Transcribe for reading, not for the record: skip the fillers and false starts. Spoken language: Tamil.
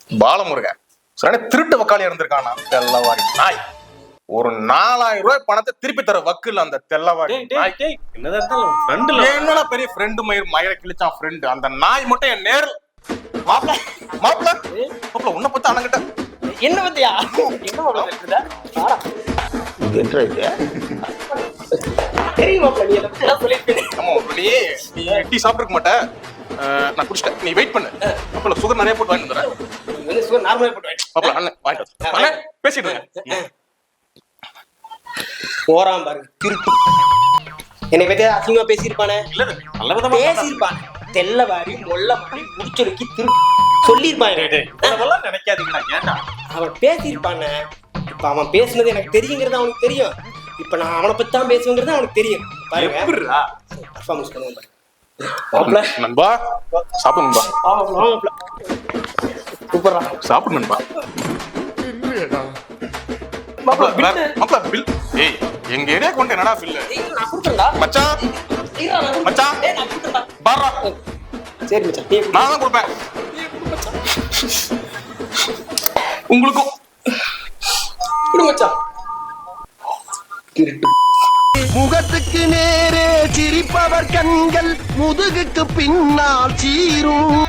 பாலமுருகன் திருட்டு வக்காளியா இருந்திருக்கானா தெல்லவாரி நாய். ஒரு 4000 ரூபாய் பணத்தை திருப்பி தர வக்குல அந்த தெல்லவாரி நாய். என்னடா பெரிய ஃப்ரெண்டு மயிரை கிழிச்சான் ஃப்ரெண்டு. அந்த நாய் மட்டும் என் நேரில் மாப்பிள மாப்பிள மாப்பிள உன்னை பத்தி அணங்கிட்ட என்ன பத்தியா டீ சாப்பிட்டுருக்க மாட்டேன். நான் குடிச்சிட்டேன். நீ வெயிட் பண்ணு. அப்பல சுகர் நிறைய போட்டு வாங்கிட்டு வந்துடுறேன். சுகர் நார்மலா போட்டு அண்ணன் வாங்கிட்டு பேசிட்டு இருக்கேன். போறான் பாருங்க திருட்டு. என்னை பத்தி அசிங்கமா பேசியிருப்பானே. பேசியிருப்பான். தெல்லவாரி மொல்ல மாதிரி முடிச்சொடுக்கி சொல்லியிருப்பான். நினைக்காதீங்களா? அவன் பேசியிருப்பானே. இப்ப அவன் பேசுனது எனக்கு தெரியுங்கிறது அவனுக்கு தெரியும். இப்ப நான் அவனை பத்தி தான் பேசுவேங்கிறது அவனுக்கு தெரியும். பாருங்க பர்ஃபார்மன்ஸ் பண்ணுவோம் பாருங்க. நண்பா சாப்பிடு நண்பா. சூப்பரா சாப்பிடு நண்பா. ஏய் எங்க ஏரியா கொண்டு என்னடா பில்லு? மச்சான் மச்சான் பாரா. சரி மச்சான் நான் தான் கொடுப்பேன் உங்களுக்கும். மச்சான் முகத்துக்கு நேரே சிரிப்பவர் கண்கள் முதுகுக்கு பின்னால் சீரும்.